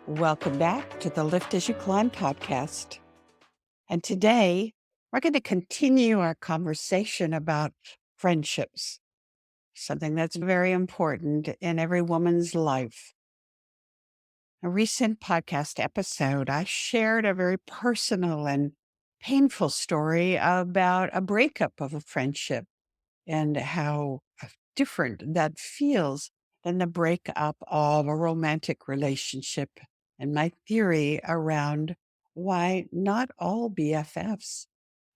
Welcome back to the Lift as You Climb podcast. And today we're going to continue our conversation about friendships, something that's very important in every woman's life. A recent podcast episode, I shared a very personal and painful story about a breakup of a friendship and how different that feels than the breakup of a romantic relationship, and my theory around why not all BFFs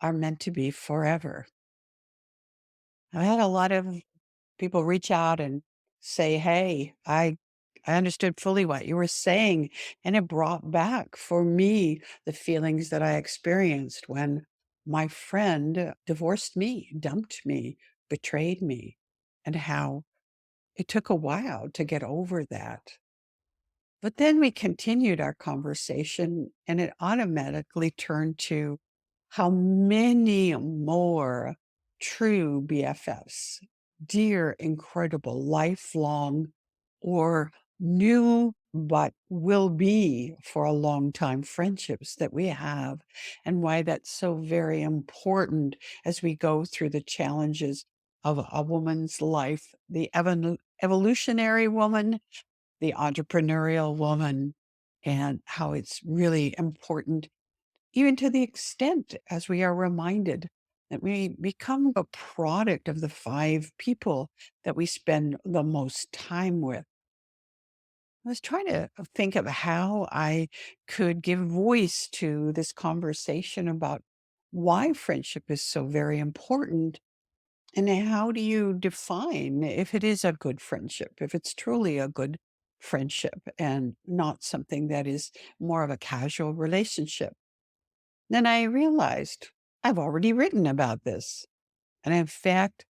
are meant to be forever. I had a lot of people reach out and say, "Hey, I understood fully what you were saying." And it brought back for me the feelings that I experienced when my friend divorced me, dumped me, betrayed me, and how it took a while to get over that. But then we continued our conversation and it automatically turned to how many more true BFFs, dear, incredible, lifelong, or new but will be for a long time friendships that we have, and why that's so very important as we go through the challenges of a woman's life, the evolutionary woman, the entrepreneurial woman, and how it's really important, even to the extent as we are reminded that we become a product of the five people that we spend the most time with. I was trying to think of how I could give voice to this conversation about why friendship is so very important. And how do you define if it is a good friendship, if it's truly a good friendship and not something that is more of a casual relationship? Then I realized I've already written about this. And in fact,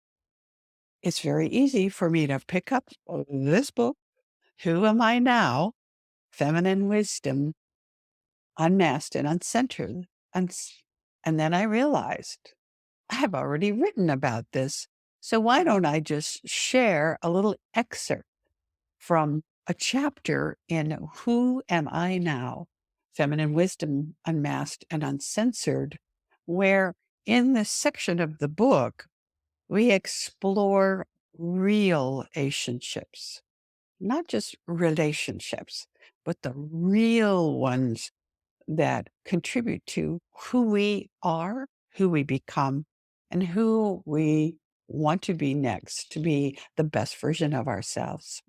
it's very easy for me to pick up this book, Who Am I Now? Feminine Wisdom, Unmasked and Uncensored. And then I realized I've already written about this. So why don't I just share a little excerpt from a chapter in Who Am I Now? Feminine Wisdom, Unmasked and Uncensored, where in this section of the book, we explore real-ationships, not just relationships, but the real ones that contribute to who we are, who we become, and who we want to be next to be the best version of ourselves.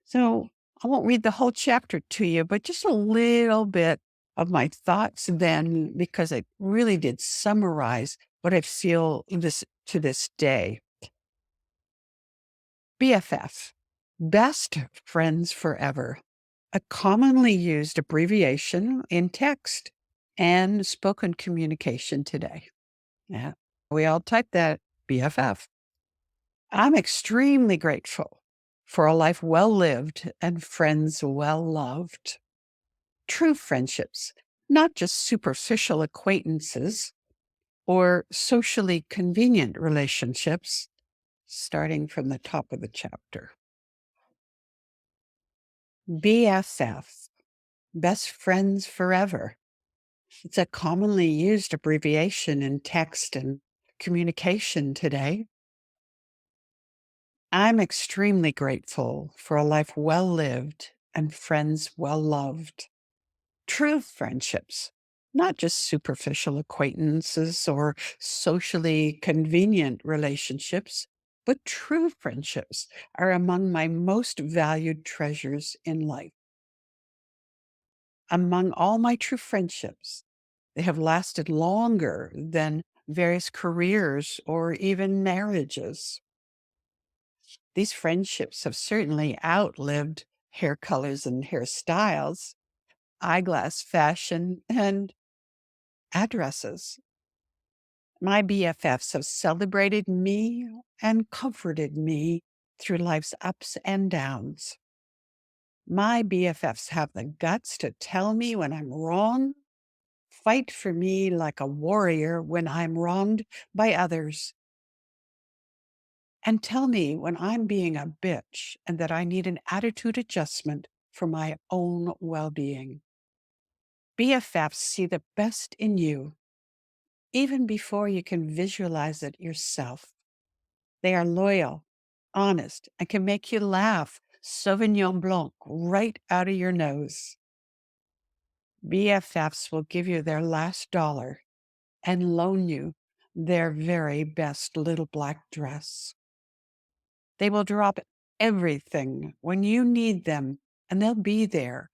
So I won't read the whole chapter to you, but just a little bit of my thoughts then, because it really did summarize what I feel this to this day. BFF, best friends forever, a commonly used abbreviation in text and spoken communication today. Yeah, we all type that BFF. I'm extremely grateful for a life well lived and friends well loved. True friendships, not just superficial acquaintances or socially convenient relationships, starting from the top of the chapter. BFF, best friends forever. It's a commonly used abbreviation in text and communication today. I'm extremely grateful for a life well lived and friends well loved. True friendships, not just superficial acquaintances or socially convenient relationships, but true friendships are among my most valued treasures in life. Among all my true friendships, they have lasted longer than various careers or even marriages. These friendships have certainly outlived hair colors and hairstyles, eyeglass fashion, and addresses. My BFFs have celebrated me and comforted me through life's ups and downs. My BFFs have the guts to tell me when I'm wrong, fight for me like a warrior when I'm wronged by others, and tell me when I'm being a bitch and that I need an attitude adjustment for my own well being. BFFs see the best in you even before you can visualize it yourself. They are loyal, honest, and can make you laugh Sauvignon Blanc right out of your nose. BFFs will give you their last dollar and loan you their very best little black dress. They will drop everything when you need them, and they'll be there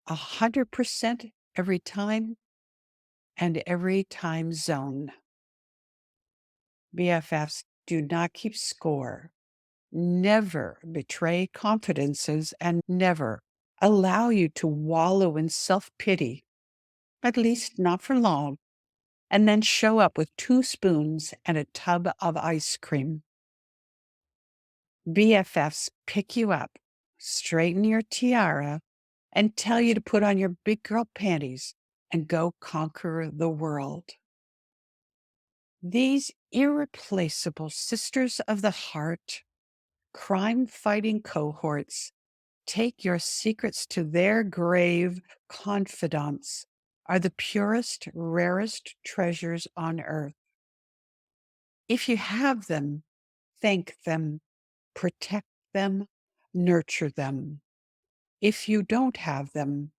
100% every time and every time zone. BFFs do not keep score, never betray confidences, and never allow you to wallow in self pity, at least not for long, and then show up with 2 spoons and a tub of ice cream. BFFs pick you up, straighten your tiara, and tell you to put on your big girl panties and go conquer the world. These irreplaceable sisters of the heart, crime fighting cohorts, take your secrets to their grave confidants, are the purest, rarest treasures on earth. If you have them, thank them, protect them, nurture them. If you don't have them,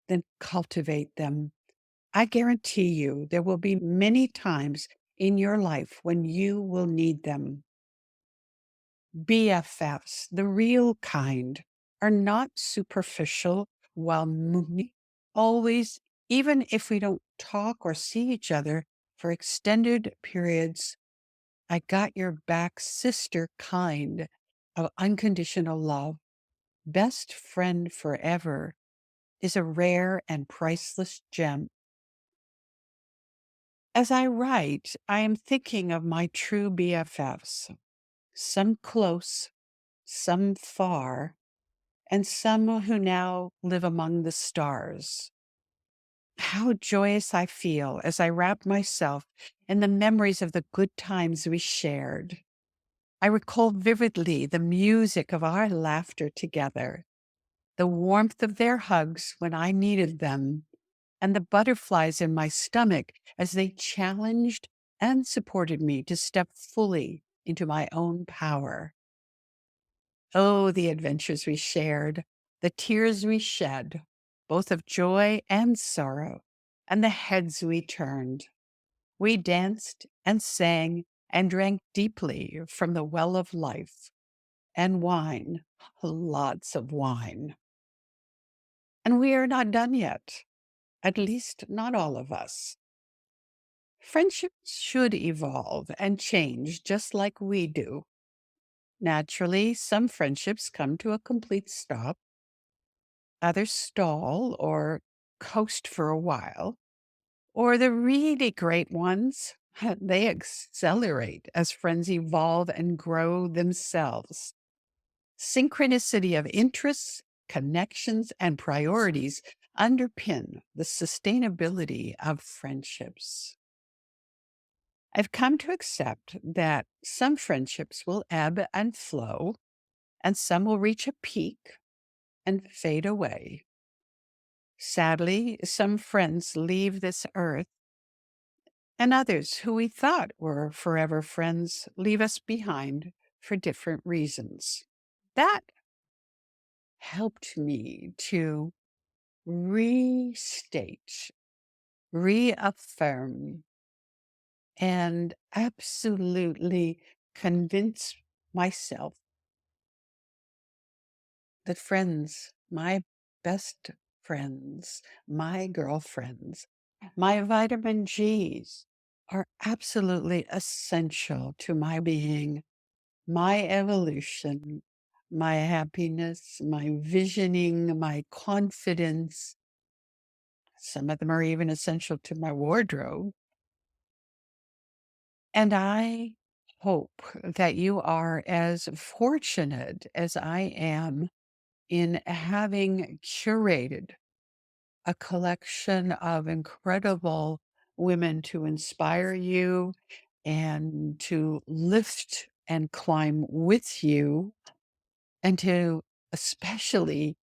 then cultivate them. I guarantee you there will be many times in your life when you will need them. BFFs, the real kind, are not superficial, while moody, always, even if we don't talk or see each other for extended periods. I got your back sister kind of unconditional love. Best friend forever is a rare and priceless gem. As I write, I am thinking of my true BFFs, some close, some far, and some who now live among the stars. How joyous I feel as I wrap myself in the memories of the good times we shared. I recall vividly the music of our laughter together, the warmth of their hugs when I needed them, and the butterflies in my stomach as they challenged and supported me to step fully into my own power. Oh, the adventures we shared, the tears we shed, both of joy and sorrow, and the heads we turned. We danced and sang and drank deeply from the well of life, and wine, lots of wine. And we are not done yet, at least not all of us. Friendships should evolve and change just like we do. Naturally, some friendships come to a complete stop, others stall or coast for a while, or the really great ones, they accelerate as friends evolve and grow themselves. Synchronicity of interests, connections, and priorities underpin the sustainability of friendships. I've come to accept that some friendships will ebb and flow, and some will reach a peak and fade away. Sadly, some friends leave this earth, and others who we thought were forever friends leave us behind for different reasons. That helped me to restate, reaffirm, and absolutely convince myself that friends, my best friends, my girlfriends, my vitamin Gs are absolutely essential to my being, my evolution, my happiness, my visioning, my confidence. Some of them are even essential to my wardrobe. And I hope that you are as fortunate as I am in having curated a collection of incredible women to inspire you and to lift and climb with you and to especially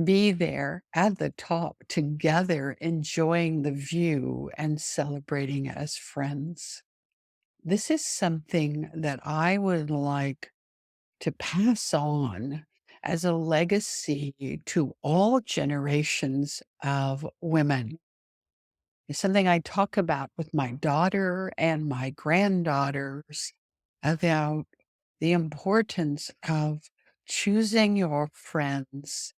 be there at the top together, enjoying the view and celebrating as friends. This is something that I would like to pass on as a legacy to all generations of women. It's something I talk about with my daughter and my granddaughters about the importance of choosing your friends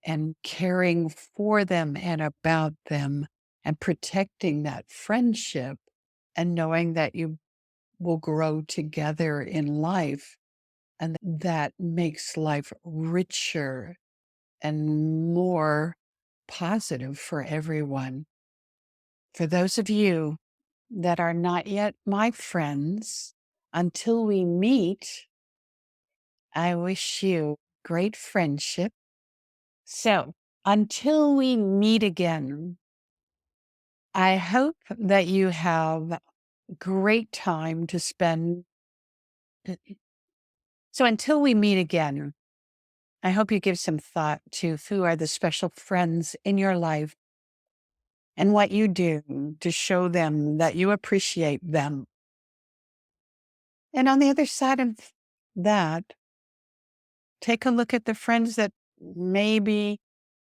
and caring for them and about them and protecting that friendship and knowing that you will grow together in life. And that makes life richer and more positive for everyone. For those of you that are not yet my friends, until we meet, I wish you great friendship. So, until we meet again, I hope that you have great time to spend. So, until we meet again, I hope you give some thought to who are the special friends in your life and what you do to show them that you appreciate them. And on the other side of that, take a look at the friends that maybe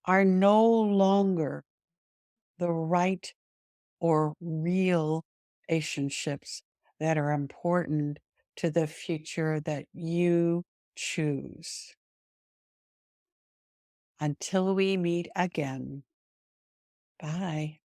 are no longer the right or real relationships that are important to the future that you choose. Until we meet again, bye.